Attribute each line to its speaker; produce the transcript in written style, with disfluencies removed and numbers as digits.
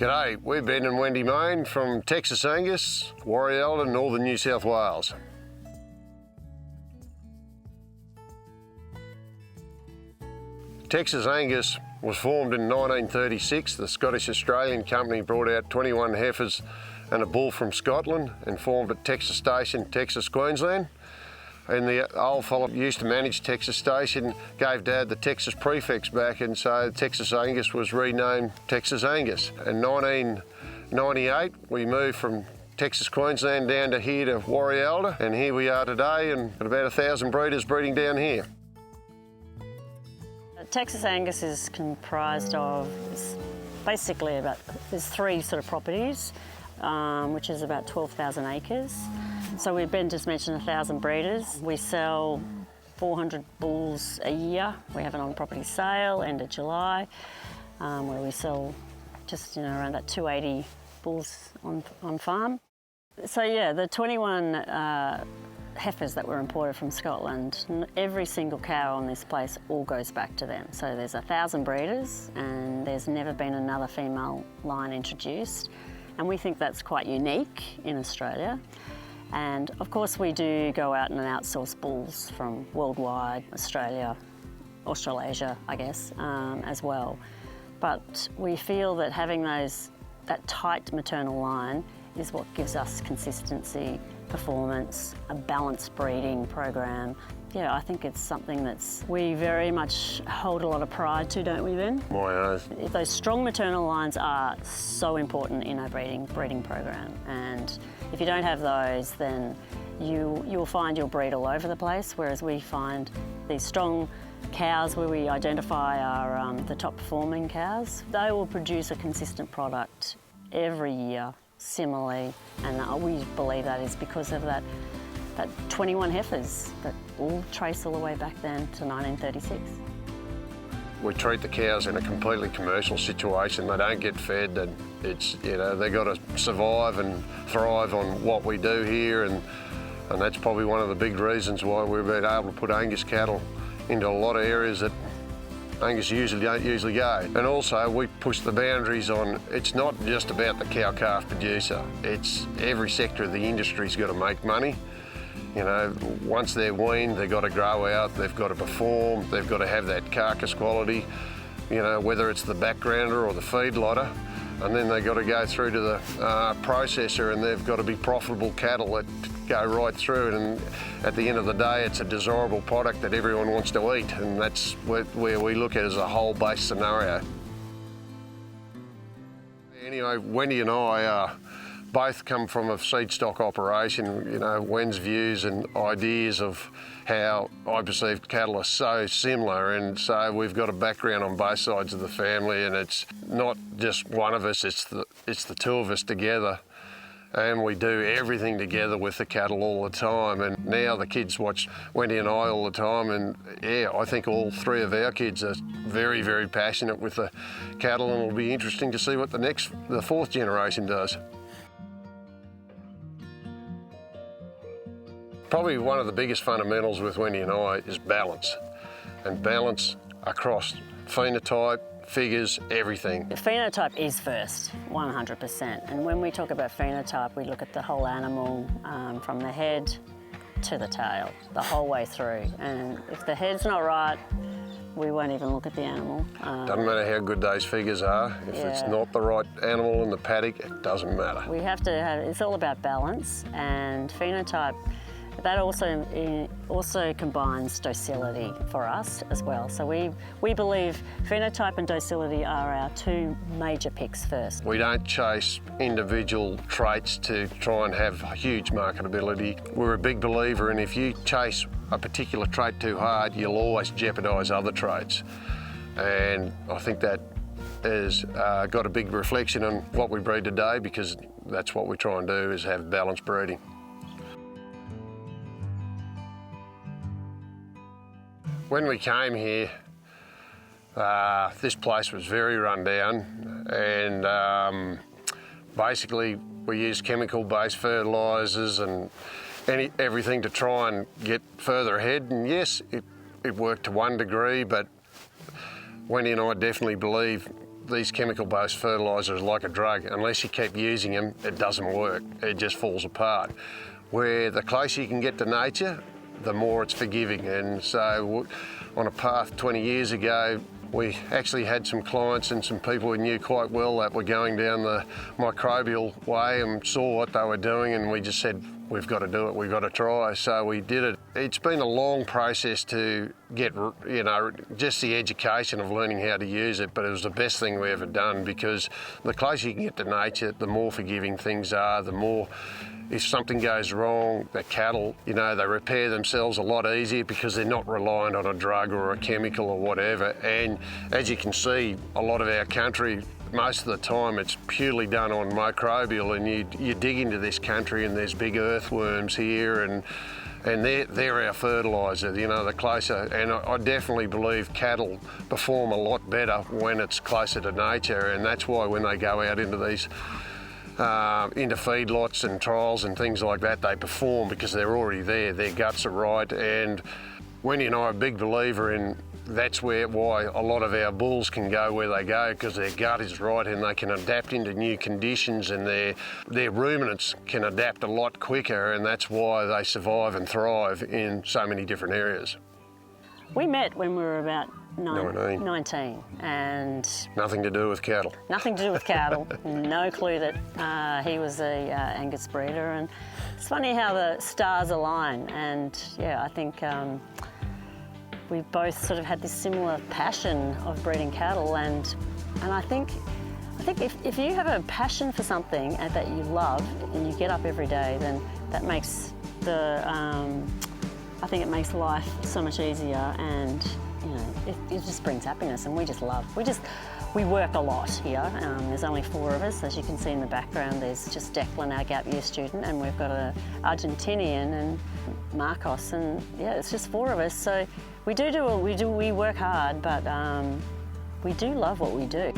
Speaker 1: G'day, we're Ben and Wendy Mayne from Texas Angus, Warialda, northern New South Wales. Texas Angus was formed in 1936. The Scottish-Australian company brought out 21 heifers and a bull from Scotland and formed at Texas Station, Texas, Queensland. And the old fellow used to manage Texas Station, gave Dad the Texas prefix back, and so Texas Angus was renamed Texas Angus. In 1998, we moved from Texas, Queensland down to here to Warialda, and here we are today, and about 1,000 breeders breeding down here.
Speaker 2: Texas Angus is comprised of basically there's three sort of properties, which is about 12,000 acres. So Ben just mentioned 1,000 breeders. We sell 400 bulls a year. We have an on-property sale end of July, where we sell just around that 280 bulls on farm. So yeah, the 21 heifers that were imported from Scotland, every single cow on this place all goes back to them. So there's 1,000 breeders and there's never been another female line introduced. And we think that's quite unique in Australia. And of course we do go out and outsource bulls from worldwide, Australia, Australasia, I guess, as well. But we feel that having that tight maternal line is what gives us consistency, performance, a balanced breeding program. Yeah, I think it's something we very much hold a lot of pride to, don't we, Ben?
Speaker 1: My oath.
Speaker 2: Those strong maternal lines are so important in our breeding program, and if you don't have those, then you'll find you'll breed all over the place, whereas we find these strong cows where we identify are the top performing cows. They will produce a consistent product every year, similarly, and we believe that is because of that 21 heifers that all trace all the way back then to 1936.
Speaker 1: We treat the cows in a completely commercial situation. They don't get fed, and they've got to survive and thrive on what we do here, and that's probably one of the big reasons why we've been able to put Angus cattle into a lot of areas that Angus don't usually go. And also we push the boundaries on, it's not just about the cow-calf producer, it's every sector of the industry's got to make money. Once they're weaned, they've got to grow out, they've got to perform, they've got to have that carcass quality, whether it's the backgrounder or the feedlotter, and then they've got to go through to the processor, and they've got to be profitable cattle that go right through it, and at the end of the day, it's a desirable product that everyone wants to eat, and that's where we look at it as a whole-based scenario. Anyway, Wendy and I both come from a seed stock operation. Wen's views and ideas of how I perceive cattle are so similar, and so we've got a background on both sides of the family, and it's not just one of us, it's the two of us together. And we do everything together with the cattle all the time, and now the kids watch Wendy and I all the time, and yeah, I think all three of our kids are very, very passionate with the cattle, and it'll be interesting to see what the fourth generation does. Probably one of the biggest fundamentals with Wendy and I is balance, and balance across phenotype, figures, everything.
Speaker 2: The phenotype is first, 100%. And when we talk about phenotype, we look at the whole animal from the head to the tail, the whole way through. And if the head's not right, we won't even look at the animal.
Speaker 1: Doesn't matter how good those figures are. If it's not the right animal in the paddock, it doesn't matter.
Speaker 2: We have to it's all about balance, and phenotype, that also combines docility for us as well. So we believe phenotype and docility are our two major picks first.
Speaker 1: We don't chase individual traits to try and have huge marketability. We're a big believer in if you chase a particular trait too hard, you'll always jeopardise other traits. And I think that has got a big reflection on what we breed today, because that's what we try and do, is have balanced breeding. When we came here, this place was very run down, and basically we used chemical-based fertilisers and everything to try and get further ahead. And yes, it worked to one degree, but Wendy and I definitely believe these chemical-based fertilisers are like a drug. Unless you keep using them, it doesn't work. It just falls apart. Where the closer you can get to nature, the more it's forgiving. And so on a path 20 years ago, we actually had some clients and some people we knew quite well that were going down the microbial way and saw what they were doing, and we just said, we've got to do it, we've got to try. So we did it. It's been a long process to get, just the education of learning how to use it, but it was the best thing we ever done, because the closer you can get to nature, the more forgiving things are, the more, if something goes wrong, the cattle, they repair themselves a lot easier because they're not reliant on a drug or a chemical or whatever. And as you can see, a lot of our country, most of the time it's purely done on microbial, and you dig into this country and there's big earthworms here, and they're our fertiliser, the closer. And I definitely believe cattle perform a lot better when it's closer to nature, and that's why when they go out into these into feedlots and trials and things like that, they perform because they're already there, their guts are right. And Wendy and I are a big believer in that's why a lot of our bulls can go where they go, because their gut is right and they can adapt into new conditions, and their ruminants can adapt a lot quicker, and that's why they survive and thrive in so many different areas.
Speaker 2: We met when we were about
Speaker 1: 19,
Speaker 2: and
Speaker 1: nothing to do with cattle.
Speaker 2: Nothing to do with cattle. No clue that he was a Angus breeder, and it's funny how the stars align. And yeah, I think we both sort of had this similar passion of breeding cattle, and I think if you have a passion for something that you love and you get up every day, then that makes I think it makes life so much easier, and it just brings happiness, and we work a lot here. There's only 4 of us, as you can see in the background. There's just Declan, our gap year student, and we've got an Argentinian and Marcos, and yeah, it's just 4 of us. So we work hard, but we do love what we do.